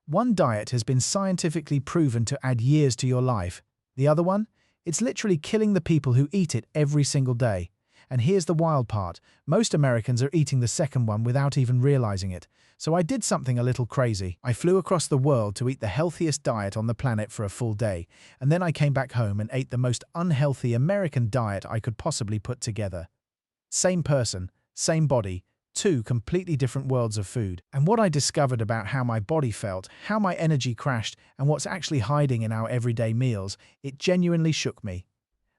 One diet has been scientifically proven to add years to your life. The other one? It's literally killing the people who eat it every single day. And here's the wild part. Most Americans are eating the second one without even realizing it. So I did something a little crazy. I flew across the world to eat the healthiest diet on the planet for a full day. And then I came back home and ate the most unhealthy American diet I could possibly put together. Same person, same body, two completely different worlds of food. And what I discovered about how my body felt, how my energy crashed, and what's actually hiding in our everyday meals, it genuinely shook me.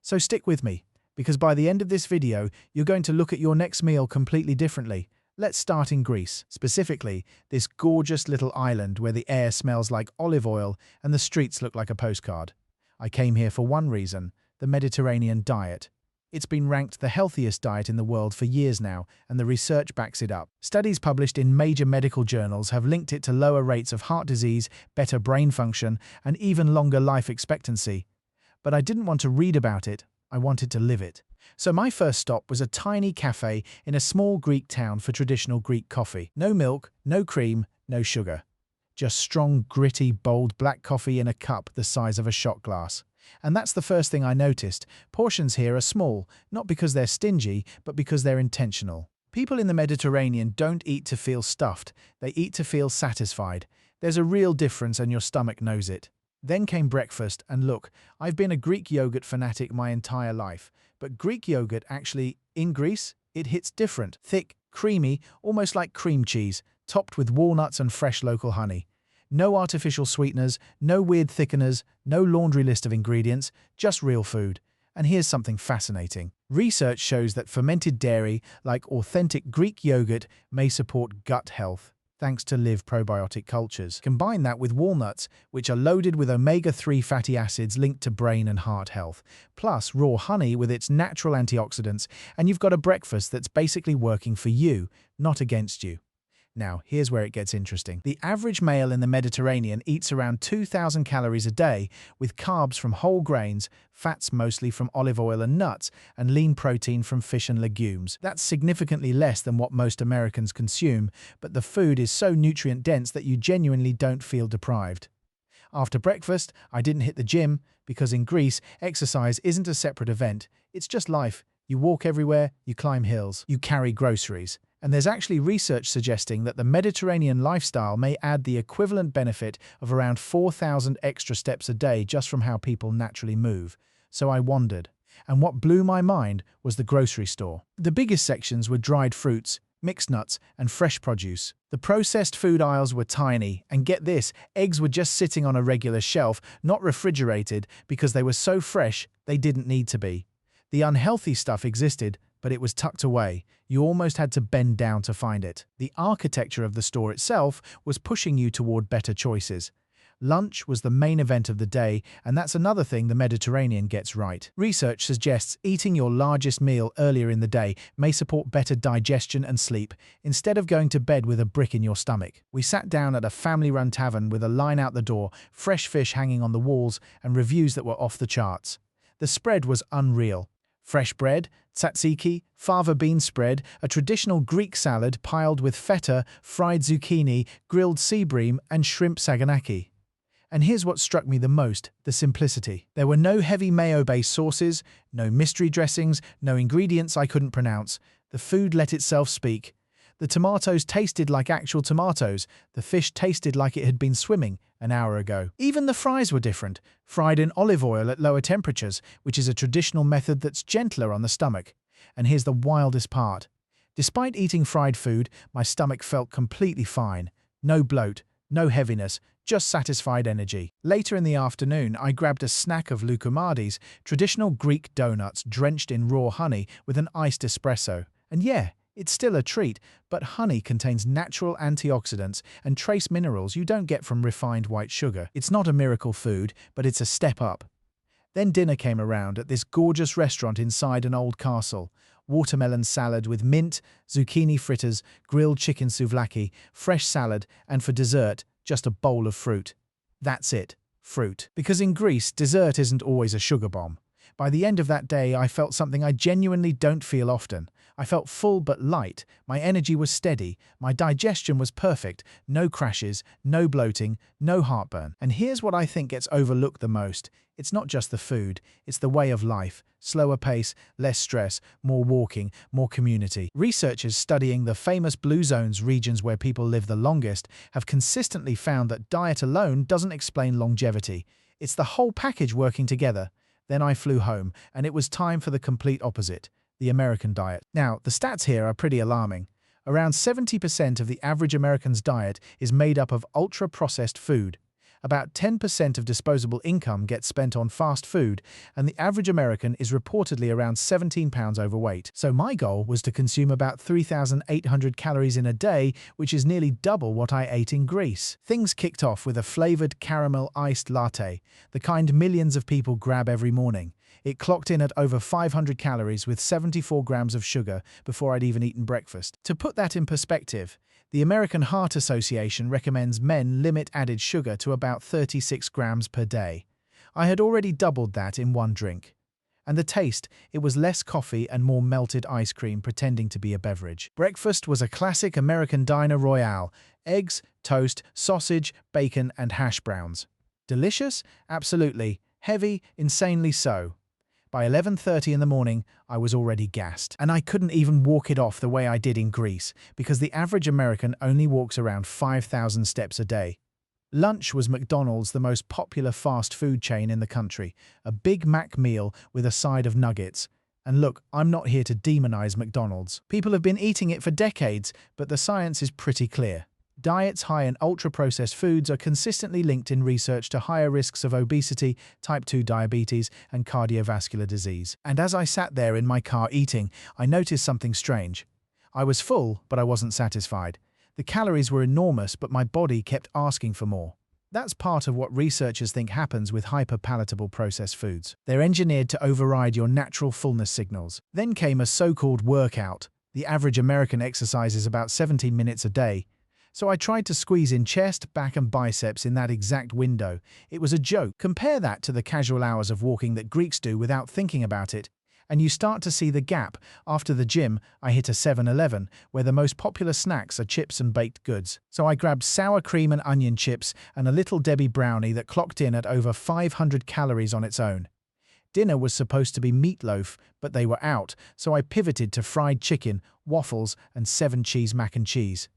So stick with me, because by the end of this video, you're going to look at your next meal completely differently. Let's start in Greece, specifically this gorgeous little island where the air smells like olive oil and the streets look like a postcard. I came here for one reason: the Mediterranean diet. It's been ranked the healthiest diet in the world for years now, and the research backs it up. Studies published in major medical journals have linked it to lower rates of heart disease, better brain function, and even longer life expectancy. But I didn't want to read about it, I wanted to live it. So my first stop was a tiny cafe in a small Greek town for traditional Greek coffee. No milk, no cream, no sugar. Just strong, gritty, bold black coffee in a cup the size of a shot glass. And that's the first thing I noticed. Portions here are small, not because they're stingy, but because they're intentional. People in the Mediterranean don't eat to feel stuffed, they eat to feel satisfied. There's a real difference and your stomach knows it. Then came breakfast, and look, I've been a Greek yogurt fanatic my entire life, but Greek yogurt actually, in Greece, it hits different. Thick, creamy, almost like cream cheese, topped with walnuts and fresh local honey. No artificial sweeteners, no weird thickeners, no laundry list of ingredients, just real food. And here's something fascinating. Research shows that fermented dairy, like authentic Greek yogurt, may support gut health, thanks to live probiotic cultures. Combine that with walnuts, which are loaded with omega-3 fatty acids linked to brain and heart health, plus raw honey with its natural antioxidants, and you've got a breakfast that's basically working for you, not against you. Now, here's where it gets interesting. The average male in the Mediterranean eats around 2,000 calories a day, with carbs from whole grains, fats mostly from olive oil and nuts, and lean protein from fish and legumes. That's significantly less than what most Americans consume, but the food is so nutrient-dense that you genuinely don't feel deprived. After breakfast, I didn't hit the gym, because in Greece, exercise isn't a separate event. It's just life. You walk everywhere, you climb hills, you carry groceries. And there's actually research suggesting that the Mediterranean lifestyle may add the equivalent benefit of around 4,000 extra steps a day just from how people naturally move. So I wandered. And what blew my mind was the grocery store. The biggest sections were dried fruits, mixed nuts, and fresh produce. The processed food aisles were tiny, and get this, eggs were just sitting on a regular shelf, not refrigerated, because they were so fresh they didn't need to be. The unhealthy stuff existed, but it was tucked away. You almost had to bend down to find it. The architecture of the store itself was pushing you toward better choices. Lunch was the main event of the day, and that's another thing the Mediterranean gets right. Research suggests eating your largest meal earlier in the day may support better digestion and sleep, instead of going to bed with a brick in your stomach. We sat down at a family-run tavern with a line out the door, fresh fish hanging on the walls, and reviews that were off the charts. The spread was unreal. Fresh bread, tzatziki, fava bean spread, a traditional Greek salad piled with feta, fried zucchini, grilled sea bream, and shrimp saganaki. And here's what struck me the most: the simplicity. There were no heavy mayo-based sauces, no mystery dressings, no ingredients I couldn't pronounce. The food let itself speak. The tomatoes tasted like actual tomatoes. The fish tasted like it had been swimming an hour ago. Even the fries were different, fried in olive oil at lower temperatures, which is a traditional method that's gentler on the stomach. And here's the wildest part. Despite eating fried food, my stomach felt completely fine. No bloat, no heaviness, just satisfied energy. Later in the afternoon, I grabbed a snack of loukoumades, traditional Greek donuts drenched in raw honey with an iced espresso. And yeah, it's still a treat, but honey contains natural antioxidants and trace minerals you don't get from refined white sugar. It's not a miracle food, but it's a step up. Then dinner came around at this gorgeous restaurant inside an old castle. Watermelon salad with mint, zucchini fritters, grilled chicken souvlaki, fresh salad, and for dessert, just a bowl of fruit. That's it, fruit. Because in Greece, dessert isn't always a sugar bomb. By the end of that day, I felt something I genuinely don't feel often. I felt full but light, my energy was steady, my digestion was perfect, no crashes, no bloating, no heartburn. And here's what I think gets overlooked the most. It's not just the food, it's the way of life. Slower pace, less stress, more walking, more community. Researchers studying the famous blue zones regions where people live the longest have consistently found that diet alone doesn't explain longevity. It's the whole package working together. Then I flew home, and it was time for the complete opposite, the American diet. Now, the stats here are pretty alarming. Around 70% of the average American's diet is made up of ultra-processed food. About 10% of disposable income gets spent on fast food, and the average American is reportedly around 17 pounds overweight. So my goal was to consume about 3,800 calories in a day, which is nearly double what I ate in Greece. Things kicked off with a flavored caramel iced latte, the kind millions of people grab every morning. It clocked in at over 500 calories with 74 grams of sugar before I'd even eaten breakfast. To put that in perspective, the American Heart Association recommends men limit added sugar to about 36 grams per day. I had already doubled that in one drink. And the taste, it was less coffee and more melted ice cream pretending to be a beverage. Breakfast was a classic American diner royale: eggs, toast, sausage, bacon, and hash browns. Delicious? Absolutely. Heavy? Insanely so. By 11:30 in the morning, I was already gassed. And I couldn't even walk it off the way I did in Greece, because the average American only walks around 5,000 steps a day. Lunch was McDonald's, the most popular fast food chain in the country. A Big Mac meal with a side of nuggets. And look, I'm not here to demonize McDonald's. People have been eating it for decades, but the science is pretty clear. Diets high in ultra-processed foods are consistently linked in research to higher risks of obesity, type 2 diabetes, and cardiovascular disease. And as I sat there in my car eating, I noticed something strange. I was full, but I wasn't satisfied. The calories were enormous, but my body kept asking for more. That's part of what researchers think happens with hyper-palatable processed foods. They're engineered to override your natural fullness signals. Then came a so-called workout. The average American exercises about 17 minutes a day. So I tried to squeeze in chest, back and biceps in that exact window. It was a joke. Compare that to the casual hours of walking that Greeks do without thinking about it, and you start to see the gap. After the gym, I hit a 7-Eleven, where the most popular snacks are chips and baked goods. So I grabbed sour cream and onion chips and a Little Debbie brownie that clocked in at over 500 calories on its own. Dinner was supposed to be meatloaf, but they were out, so I pivoted to fried chicken, waffles, and 7-cheese mac and cheese.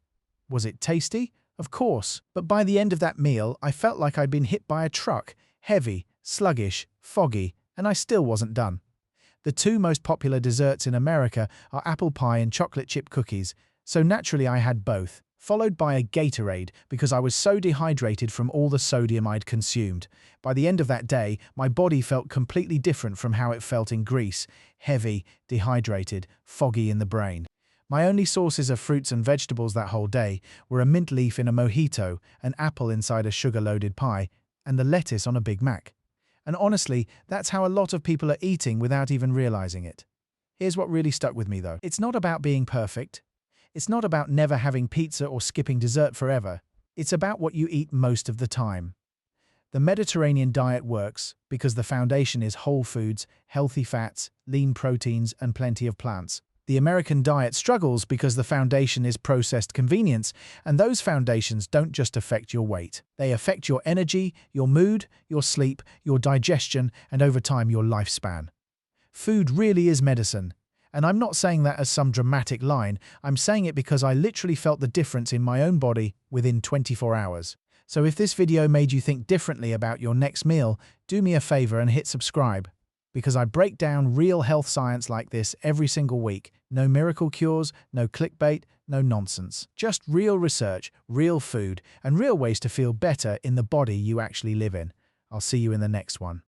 Was it tasty? Of course. But by the end of that meal, I felt like I'd been hit by a truck. Heavy, sluggish, foggy, and I still wasn't done. The two most popular desserts in America are apple pie and chocolate chip cookies, so naturally I had both, followed by a Gatorade because I was so dehydrated from all the sodium I'd consumed. By the end of that day, my body felt completely different from how it felt in Greece: heavy, dehydrated, foggy in the brain. My only sources of fruits and vegetables that whole day were a mint leaf in a mojito, an apple inside a sugar-loaded pie, and the lettuce on a Big Mac. And honestly, that's how a lot of people are eating without even realizing it. Here's what really stuck with me though. It's not about being perfect. It's not about never having pizza or skipping dessert forever. It's about what you eat most of the time. The Mediterranean diet works because the foundation is whole foods, healthy fats, lean proteins, and plenty of plants. The American diet struggles because the foundation is processed convenience, and those foundations don't just affect your weight. They affect your energy, your mood, your sleep, your digestion, and over time your lifespan. Food really is medicine. And I'm not saying that as some dramatic line, I'm saying it because I literally felt the difference in my own body within 24 hours. So if this video made you think differently about your next meal, do me a favor and hit subscribe. Because I break down real health science like this every single week. No miracle cures, no clickbait, no nonsense. Just real research, real food, and real ways to feel better in the body you actually live in. I'll see you in the next one.